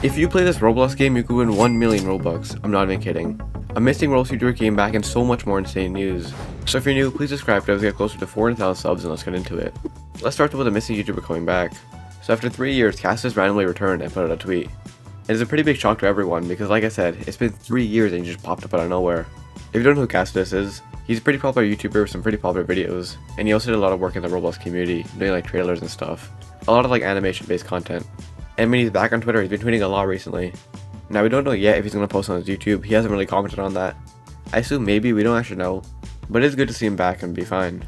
If you play this Roblox game, you could win 1 million Robux. I'm not even kidding. A missing Roblox YouTuber came back and so much more insane news. So if you're new, please subscribe to us get closer to 400,000 subs and let's get into it. Let's start with a missing YouTuber coming back. So after 3 years, Castus randomly returned and put out a tweet. It is a pretty big shock to everyone because like I said, it's been 3 years and he just popped up out of nowhere. If you don't know who Castus is, he's a pretty popular YouTuber with some pretty popular videos, and he also did a lot of work in the Roblox community, doing like trailers and stuff. A lot of like animation based content. And when he's back on Twitter, he's been tweeting a lot recently. Now we don't know yet if he's going to post on his YouTube, he hasn't really commented on that. I assume maybe, we don't actually know. But it's good to see him back and be fine.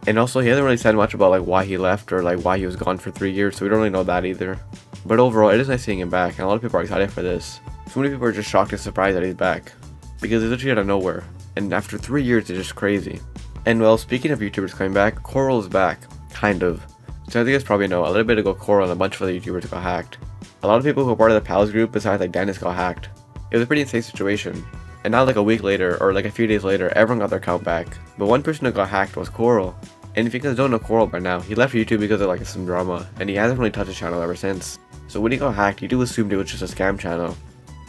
And also he hasn't really said much about like why he left or like why he was gone for 3 years, so we don't really know that either. But overall it is nice seeing him back and a lot of people are excited for this. So many people are just shocked and surprised that he's back. Because he's literally out of nowhere. And after 3 years it's just crazy. And well, speaking of YouTubers coming back, Coral is back. Kind of. So as you guys probably know, a little bit ago Coral and a bunch of other YouTubers got hacked. A lot of people who were part of the Pals group besides like Dennis got hacked. It was a pretty insane situation. And now like a week later, or like a few days later, everyone got their account back. But one person who got hacked was Coral. And if you guys don't know Coral by now, he left YouTube because of like some drama. And he hasn't really touched his channel ever since. So when he got hacked, you do assume it was just a scam channel.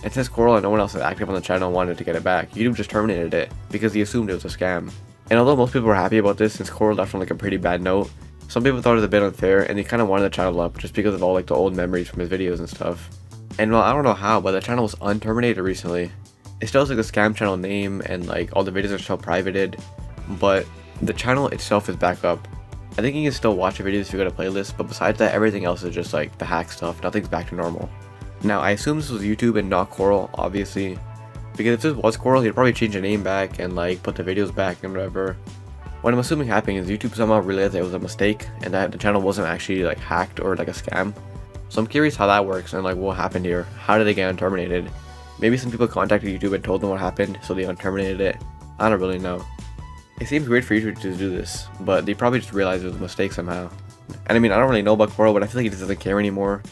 And since Coral and no one else is active on the channel wanted to get it back, YouTube just terminated it because he assumed it was a scam. And although most people were happy about this since Coral left on like a pretty bad note, some people thought it was a bit unfair and they kind of wanted the channel up just because of all like the old memories from his videos and stuff. And well, I don't know how, but the channel was unterminated recently. It still has like a scam channel name and like all the videos are still privated, but the channel itself is back up. I think you can still watch the videos if you go to playlist, but besides that, everything else is just like the hack stuff. Nothing's back to normal. Now, I assume this was YouTube and not Coral, obviously, because if this was Coral, he'd probably change the name back and like put the videos back and whatever. What I'm assuming happening is YouTube somehow realized that it was a mistake and that the channel wasn't actually like hacked or like a scam. So I'm curious how that works and like what happened here. How did they get unterminated? Maybe some people contacted YouTube and told them what happened, so they unterminated it. I don't really know. It seems weird for YouTube to do this, but they probably just realized it was a mistake somehow. And I mean, I don't really know about Coral, but I feel like he just doesn't care anymore.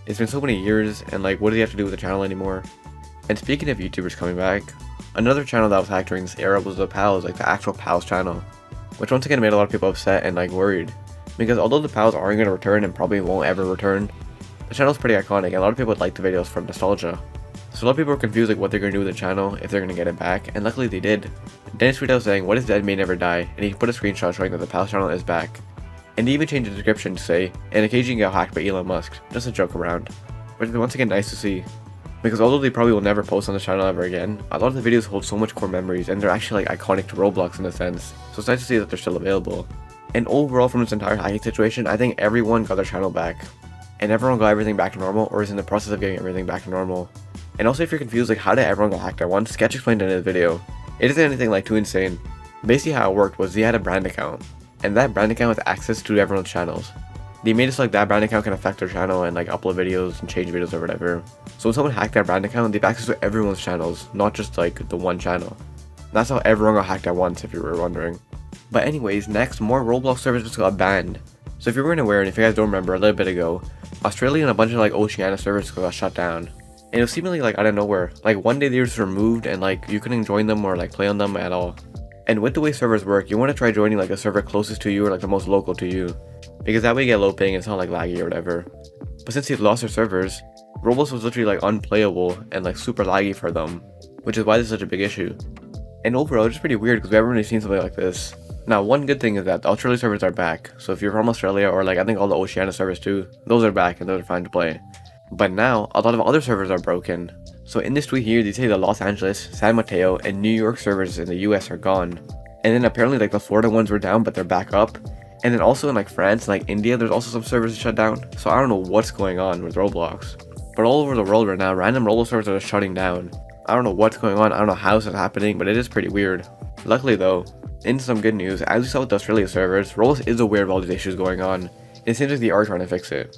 It's been so many years, and like, what does he have to do with the channel anymore? And speaking of YouTubers coming back, another channel that was hacked during this era was the Pals, like the actual Pals channel. Which once again made a lot of people upset and like worried. Because although the Pals aren't going to return and probably won't ever return, the channel's pretty iconic and a lot of people would like the videos from nostalgia. So a lot of people were confused like what they're going to do with the channel, if they're going to get it back, and luckily they did. Dennis tweeted out saying, "What is dead may never die," and he put a screenshot showing that the Pals channel is back. And he even changed the description to say, "and occasionally got hacked by Elon Musk," just a joke around. Which is once again nice to see. Because although they probably will never post on the channel ever again, a lot of the videos hold so much core memories and they're actually like iconic to Roblox in a sense, so it's nice to see that they're still available. And overall from this entire hacking situation, I think everyone got their channel back. And everyone got everything back to normal or is in the process of getting everything back to normal. And also if you're confused like how did everyone get hacked at once, Sketch explained in his video. It isn't anything like too insane. Basically how it worked was he had a brand account, and that brand account has access to everyone's channels. They made it so like that brand account can affect their channel and like upload videos and change videos or whatever. So when someone hacked that brand account, they have access to everyone's channels, not just like the one channel. That's how everyone got hacked at once if you were wondering. But anyways, next, more Roblox servers just got banned. So if you weren't aware, and if you guys don't remember, a little bit ago, Australia and a bunch of like Oceania servers got shut down. And it was seemingly like out of nowhere. Like one day they were just removed and like you couldn't join them or like play on them at all. And with the way servers work, you want to try joining like a server closest to you or like the most local to you. Because that way you get low ping and it's not like laggy or whatever. But since they've lost their servers, Roblox was literally like unplayable and like super laggy for them. Which is why this is such a big issue. And overall it's just pretty weird because we haven't really seen something like this. Now one good thing is that the Australia servers are back. So if you're from Australia or like I think all the Oceania servers too, those are back and those are fine to play. But now a lot of other servers are broken. So in this tweet here they say the Los Angeles, San Mateo, and New York servers in the US are gone. And then apparently like the Florida ones were down but they're back up. And then also in like France and like India, there's also some servers shut down. So I don't know what's going on with Roblox. But all over the world right now, random Roblox servers are just shutting down. I don't know what's going on, I don't know how this is happening, but it is pretty weird. Luckily though, in some good news, as we saw with the Australia servers, Roblox is aware of all these issues going on. And it seems like they are trying to fix it.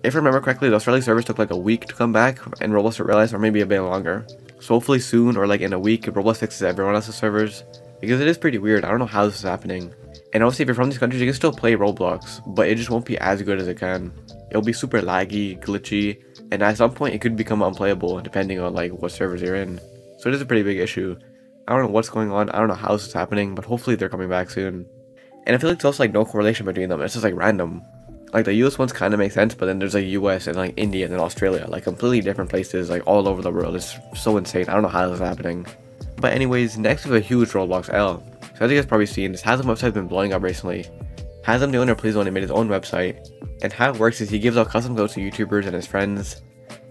If I remember correctly, the Australia servers took like a week to come back, and Roblox realized, or maybe a bit longer. So hopefully soon, or like in a week, Roblox fixes everyone else's servers. Because it is pretty weird, I don't know how this is happening. And obviously if you're from these countries, you can still play Roblox, but it just won't be as good as it can. It'll be super laggy, glitchy, and at some point it could become unplayable depending on like what servers you're in. So it is a pretty big issue. I don't know what's going on, I don't know how this is happening, but hopefully they're coming back soon. And I feel like there's also like no correlation between them, it's just like random. Like the US ones kind of make sense, but then there's like US and like India and then Australia, like completely different places, like all over the world. It's so insane. I don't know how this is happening. But anyways, next we have a huge Roblox L. So as you guys probably seen, this Hasm website has been blowing up recently. Hasm, the owner of Playzone, made his own website, and how it works is he gives out custom codes to YouTubers and his friends,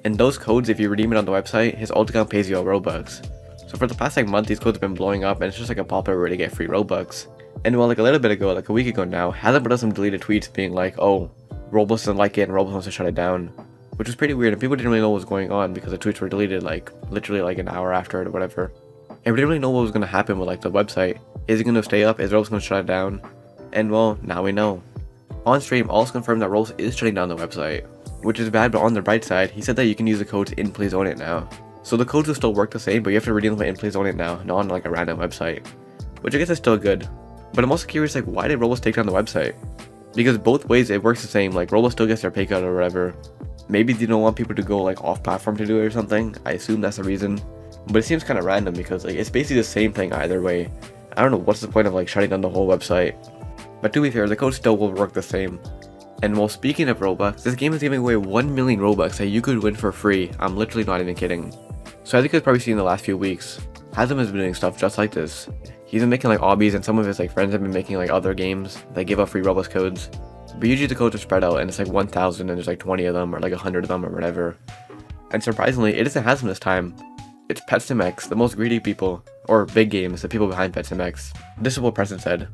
and those codes, if you redeem it on the website, his alt account pays you a Robux. So for the past like month, these codes have been blowing up, and it's just like a popular way to get free Robux. And well, like a little bit ago, like a week ago now, Hasm put out some deleted tweets being like, oh, Roblox doesn't like it and Roblox wants to shut it down, which was pretty weird, and people didn't really know what was going on because the tweets were deleted like literally like an hour after it or whatever. And we didn't really know what was going to happen with like the website. Is it going to stay up? Is Roblox going to shut it down? And well, now we know. On stream, also confirmed that Roblox is shutting down the website, which is bad, but on the bright side, he said that you can use the codes in Playzone now. So the codes will still work the same, but you have to redeem them in Playzone now, not on like a random website, which I guess is still good. But I'm also curious, like, why did Roblox take down the website? Because both ways it works the same, like Roblox still gets their pay cut or whatever. Maybe they don't want people to go like off platform to do it or something. I assume that's the reason. But it seems kind of random because like it's basically the same thing either way. I don't know what's the point of like shutting down the whole website. But to be fair, the code still will work the same. And while speaking of Robux, this game is giving away 1 million Robux that you could win for free. I'm literally not even kidding. So as you guys probably seen in the last few weeks, Hasm has been doing stuff just like this. He's been making like obbies, and some of his like friends have been making like other games that give out free Robux codes. But usually the codes are spread out and it's like 1,000 and there's like 20 of them or like 100 of them or whatever. And surprisingly, it isn't Hasm this time. It's PetSimX, the most greedy people, or big games, the people behind PetSimX. This is what Preston said.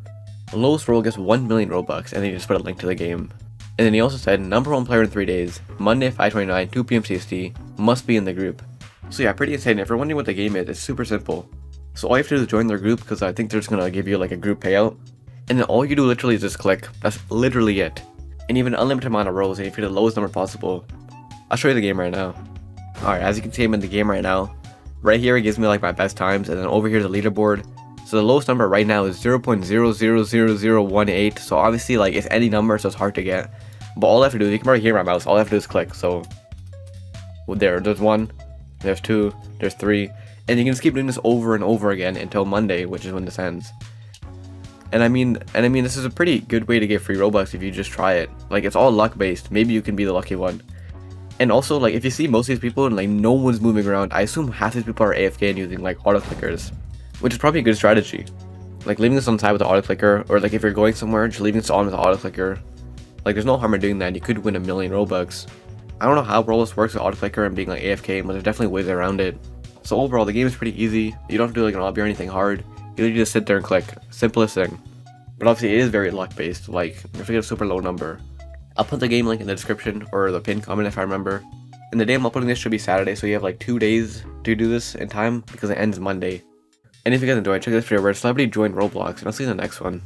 Lowest roll gets 1 million Robux, and then he just put a link to the game. And then he also said, #1 player in 3 days, Monday 5/29, 2 PM CST, must be in the group. So yeah, pretty insane. If you're wondering what the game is, it's super simple. So all you have to do is join their group, because I think they're just gonna give you like a group payout. And then all you do literally is just click. That's literally it. And you have an unlimited amount of rolls, and if you get the lowest number possible. I'll show you the game right now. Alright, as you can see, I'm in the game right now. Right here, it gives me like my best times, and then over here is the leaderboard. So the lowest number right now is 0.000018. So obviously, like, it's any number, so it's hard to get. But all I have to do, you can already hear my mouse, all I have to do is click. So well, there's 1, there's 2, there's 3, and you can just keep doing this over and over again until Monday, which is when this ends. And I mean, this is a pretty good way to get free Robux if you just try it. Like, it's all luck based. Maybe you can be the lucky one. And also, like, if you see most of these people and like no one's moving around, I assume half these people are AFK and using like auto clickers, which is probably a good strategy. Like leaving this on side with the auto clicker, or like if you're going somewhere, just leaving this on with the auto clicker. Like, there's no harm in doing that. You could win 1 million Robux. I don't know how Roblox works with auto clicker and being like AFK, but there's definitely ways around it. So overall, the game is pretty easy. You don't have to do like an obby or anything hard. You literally just sit there and click. Simplest thing. But obviously, it is very luck based. Like, you have to get a super low number. I'll put the game link in the description or the pinned comment if I remember. And the day I'm uploading this should be Saturday, so you have like 2 days to do this in time because it ends Monday. And if you guys enjoyed, check this video where a celebrity joined Roblox, and I'll see you in the next one.